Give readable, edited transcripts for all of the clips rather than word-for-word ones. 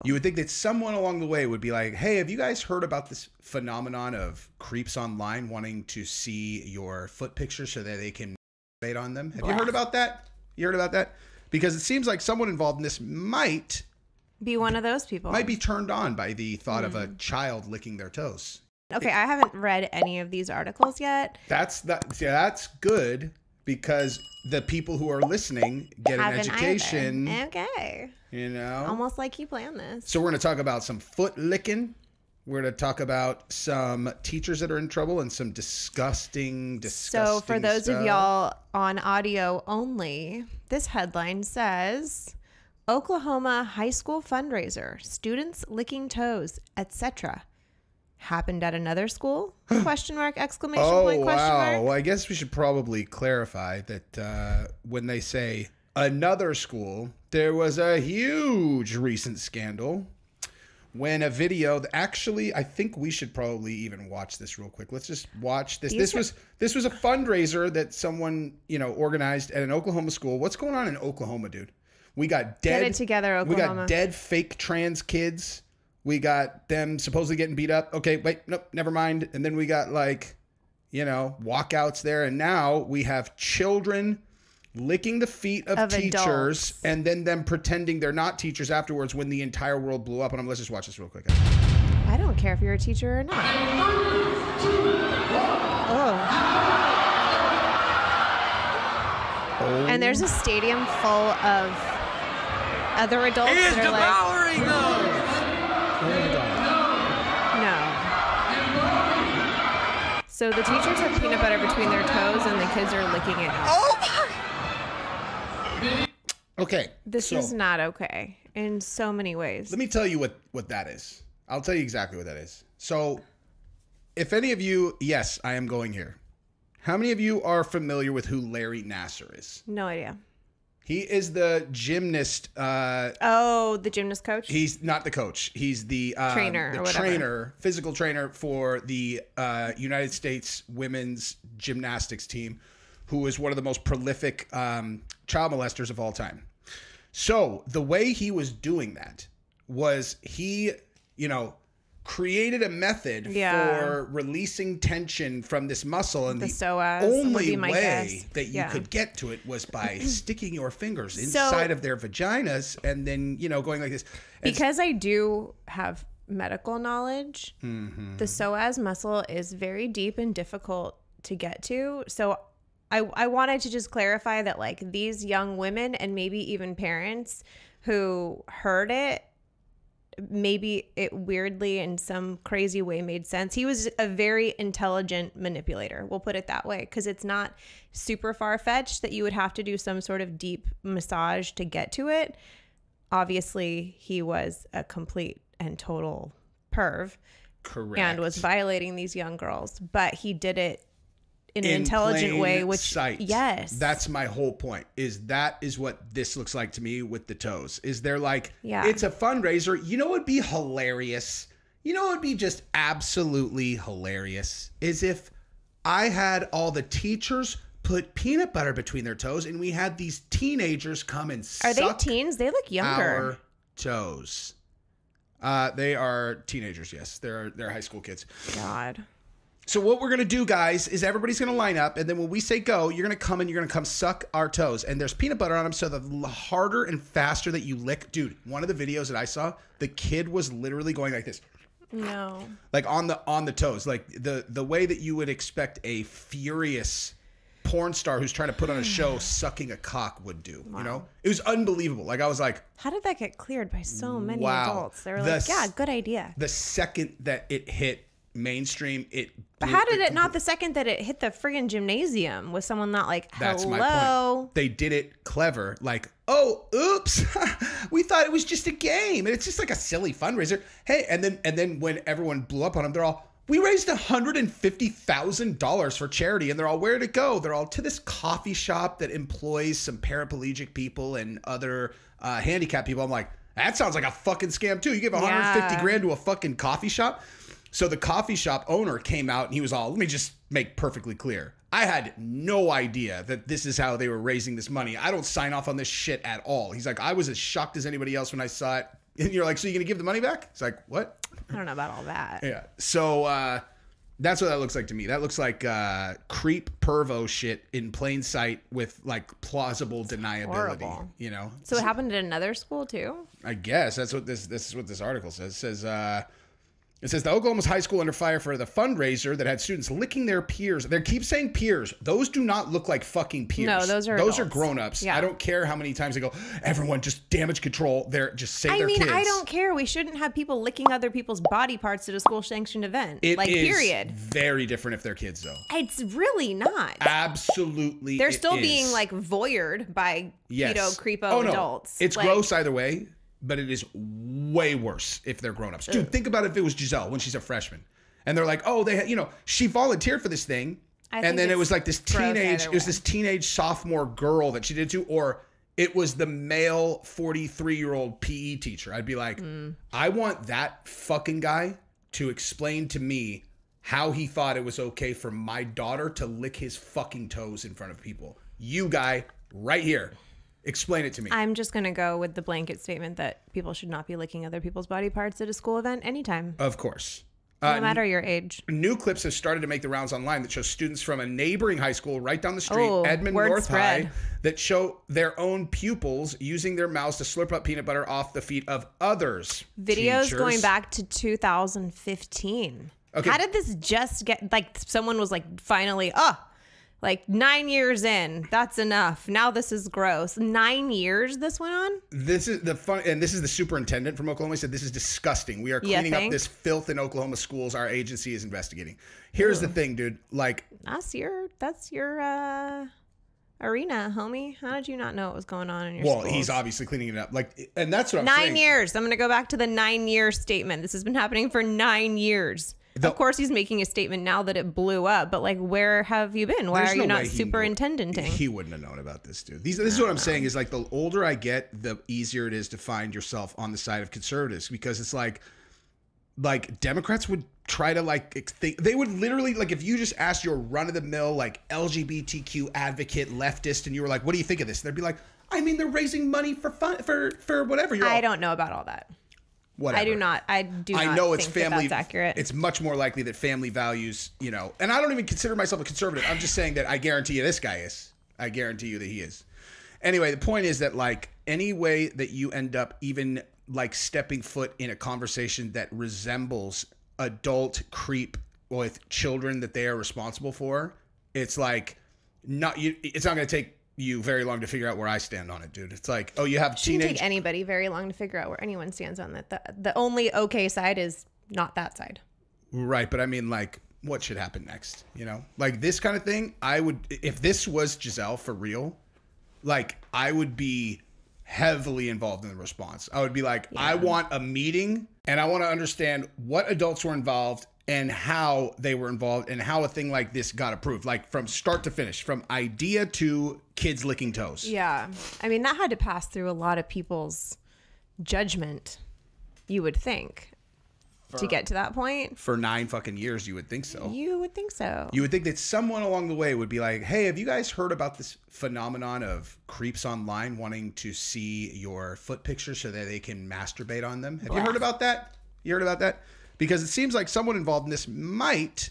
You would think that someone along the way would be like, hey, have you guys heard about this phenomenon of creeps online wanting to see your foot pictures so that they can bait on them? Have you heard about that? You heard about that? Because it seems like someone involved in this might be one of those people. Might be turned on by the thought of a child licking their toes. Okay, I haven't read any of these articles yet. That's good because the people who are listening get an education. Either. Okay. You know? Almost like you planned this. So we're going to talk about some foot licking. We're going to talk about some teachers that are in trouble and some disgusting So for those stuff. of y'all on audio only, this headline says, Oklahoma high school fundraiser, students licking toes, etc. Happened at another school? Question mark, exclamation point, question mark. Well, I guess we should probably clarify that when they say another school, there was a huge recent scandal when a video, actually, I think we should probably even watch this real quick. Let's just watch this. This was a fundraiser that someone, organized at an Oklahoma school. What's going on in Oklahoma, dude? We got dead. Get it together, Oklahoma. We got dead fake trans kids. We got them supposedly getting beat up. Okay, wait, nope, never mind. And then we got walkouts there. And now we have children licking the feet of teachers adults. And then them pretending they're not teachers afterwards when the entire world blew up on them. Let's just watch this real quick. I don't care if you're a teacher or not. And there's a stadium full of other adults that are devouring them. No. So the teachers have peanut butter between their toes and the kids are licking it. Okay. This is not okay in so many ways. Let me tell you what that is. I'll tell you exactly what that is. So if any of you, yes, I am going here. How many of you are familiar with who Larry Nassar is? No idea. He is the gymnast. The gymnast coach? He's not the coach. He's the trainer, physical trainer for the United States women's gymnastics team, who is one of the most prolific child molesters of all time. So the way he was doing that was he, created a method for releasing tension from this muscle, and the psoas only way that you could get to it was by sticking your fingers inside of their vaginas and then going like this. Because I do have medical knowledge, the psoas muscle is very deep and difficult to get to. So I wanted to just clarify that these young women and maybe even parents who heard it, maybe it weirdly in some crazy way made sense. He was a very intelligent manipulator. We'll put it that way, because it's not super far-fetched that you would have to do some sort of deep massage to get to it. Obviously, he was a complete and total perv. Correct. And was violating these young girls, but he did it in an intelligent way, which sight. Yes, that's my whole point. That is what this looks like to me with the toes. Is they're it's a fundraiser. You know what would be hilarious? You know what would be just absolutely hilarious is if I had all the teachers put peanut butter between their toes and we had these teenagers come and suck. Are they teens? They look younger. Our toes. They are teenagers. Yes, they're high school kids. God. So what we're going to do, guys, is everybody's going to line up. And then when we say go, you're going to come and you're going to come suck our toes. And there's peanut butter on them. So the harder and faster that you lick. Dude, one of the videos that I saw, the kid was literally going like this. No. On the toes. The way that you would expect a furious porn star who's trying to put on a show sucking a cock would do. Wow. It was unbelievable. I was like, how did that get cleared by so many adults? They were yeah, good idea. The second that it hit mainstream, but how did it not the second that it hit the friggin' gymnasium with someone not hello? That's my point. They did it clever. Oh, oops. We thought it was just a game. And it's just a silly fundraiser. Hey, and then when everyone blew up on them, they're all, we raised $150,000 for charity. And they're all, where'd it go? They're all to this coffee shop that employs some paraplegic people and other handicapped people. I'm like, that sounds like a fucking scam too. You give $150,000 to a fucking coffee shop. So the coffee shop owner came out and he was all, let me just make perfectly clear. I had no idea that this is how they were raising this money. I don't sign off on this shit at all. He's like, I was as shocked as anybody else when I saw it. And you're like, so you're going to give the money back? It's like, what? I don't know about all that. Yeah. So that's what that looks like to me. That looks like creep pervo shit in plain sight with like plausible deniability. Horrible. You know. So it happened at another school too? I guess that's what this is what this article says. It says the Oklahoma's high school under fire for the fundraiser that had students licking their peers. They keep saying peers. Those do not look like fucking peers. No, those are adults. grown-ups. Yeah. I don't care how many times they go, everyone just damage control. They're just say they're kids. I don't care. We shouldn't have people licking other people's body parts at a school sanctioned event. It is period. very different if they're kids though. It's really not. Absolutely. They're still being like voyeured by pedo creepo adults. It's gross either way. But it is way worse if they're grown-ups. Dude, think about if it was Giselle when she's a freshman. And they're like, oh, she volunteered for this thing. And then it was like this teenage sophomore girl that she did to, or it was the male 43-year-old PE teacher. I'd be like, I want that fucking guy to explain to me how he thought it was okay for my daughter to lick his fucking toes in front of people. You guy, right here. Explain it to me. I'm just going to go with the blanket statement that people should not be licking other people's body parts at a school event anytime. Of course. No matter your age. New clips have started to make the rounds online that show students from a neighboring high school right down the street, Edmond North High, that show their own pupils using their mouths to slurp up peanut butter off the feet of others. Videos Teachers. going back to 2015. Okay. How did this just get, like, someone was like, finally, like 9 years in, that's enough. Now this is gross. 9 years this went on? This is the fun, and this is the superintendent from Oklahoma. He said, this is disgusting. We are cleaning up this filth in Oklahoma schools. Our agency is investigating. Here's the thing, dude. Like, that's your arena, homie. How did you not know what was going on in your schools? He's obviously cleaning it up. Like, and that's what I'm 9 saying. 9 years. I'm going to go back to the 9-year statement. This has been happening for 9 years. Of course, he's making a statement now that it blew up, but like, where have you been? Why are you not superintendenting? He wouldn't have known about this, dude. This is what I'm saying is like the older I get, the easier it is to find yourself on the side of conservatives, because it's like Democrats would try to they would literally, like, if you just asked your run of the mill, like LGBTQ advocate leftist and you were like, what do you think of this? They'd be like, I mean, they're raising money for fun, for whatever. I don't know about all that. Whatever. I do not know it's think family. That's accurate. It's much more likely that family values, and I don't even consider myself a conservative. I'm just saying that I guarantee you this guy is. I guarantee you that he is. Anyway, the point is that, like, any way that you end up even like stepping foot in a conversation that resembles adult creep with children that they are responsible for, it's like it's not going to take you very long to figure out where I stand on it, dude. It's like, oh, you have teenage. It shouldn't take anybody very long to figure out where anyone stands on that. The only okay side is not that side. Right, but I mean, like, what should happen next? Like this kind of thing. I would, if this was Giselle for real, like, I would be heavily involved in the response. I would be like, I want a meeting and I want to understand what adults were involved and how they were involved and how a thing like this got approved, like from start to finish, from idea to kids licking toes. Yeah. I mean, that had to pass through a lot of people's judgment, you would think, to get to that point. For 9 fucking years, you would think so. You would think so. You would think that someone along the way would be like, hey, have you guys heard about this phenomenon of creeps online wanting to see your foot pictures so that they can masturbate on them? Have you heard about that? You heard about that? Because it seems like someone involved in this might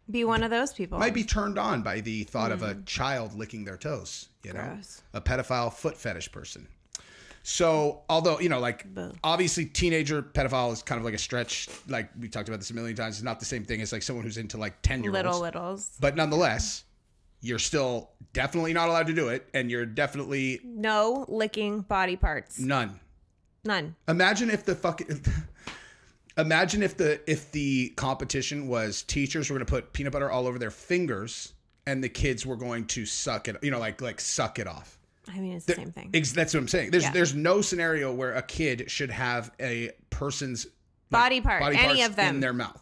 be one of those people. Might be turned on by the thought of a child licking their toes, Gross. A pedophile foot fetish person. So, although, like, obviously teenager pedophile is kind of like a stretch. Like, we talked about this a million times. It's not the same thing as like someone who's into like 10-year-olds. Littles. But nonetheless, you're still definitely not allowed to do it. And you're definitely... No licking body parts. None. Imagine if the competition was teachers were going to put peanut butter all over their fingers and the kids were going to suck it, like suck it off. I mean, it's the same thing. That's what I'm saying. There's no scenario where a kid should have a person's body parts any of them in their mouth.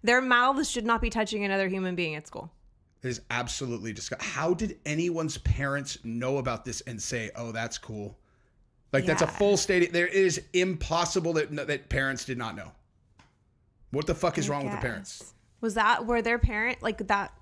Their mouths should not be touching another human being at school. It is absolutely disgusting. How did anyone's parents know about this and say, "Oh, that's cool"? Like, that's a full state. There is impossible that parents did not know. What the fuck is wrong with the parents? Were their parent like that?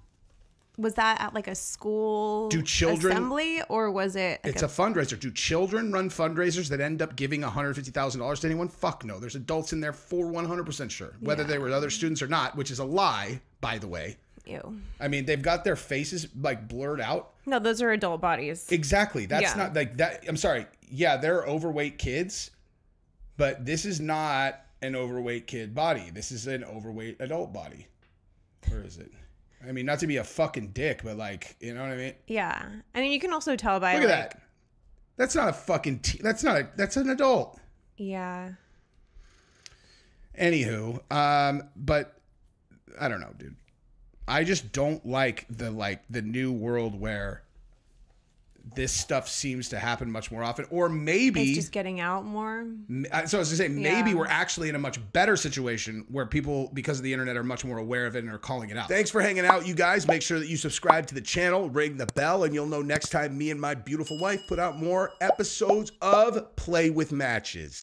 Was that at like a school Do children, assembly, or was it? Like it's a fundraiser. Do children run fundraisers that end up giving $150,000 to anyone? Fuck no. There's adults in there for 100% sure. Whether they were other students or not, which is a lie, by the way. Ew. I mean, they've got their faces like blurred out. No, those are adult bodies. Exactly. That's not like that. I'm sorry. Yeah, they're overweight kids, but this is not an overweight kid body. This is an overweight adult body. Where is it? I mean, not to be a fucking dick, but like, you know what I mean? Yeah. I mean, you can also tell by Look at that. That's not a fucking that's an adult. Yeah. Anywho, but I don't know, dude. I just don't like the new world where this stuff seems to happen much more often, or maybe it's just getting out more. So I was gonna say, maybe we're actually in a much better situation where people, because of the internet, are much more aware of it and are calling it out. Thanks for hanging out, you guys. Make sure that you subscribe to the channel, ring the bell, and you'll know next time me and my beautiful wife put out more episodes of Play with Matches.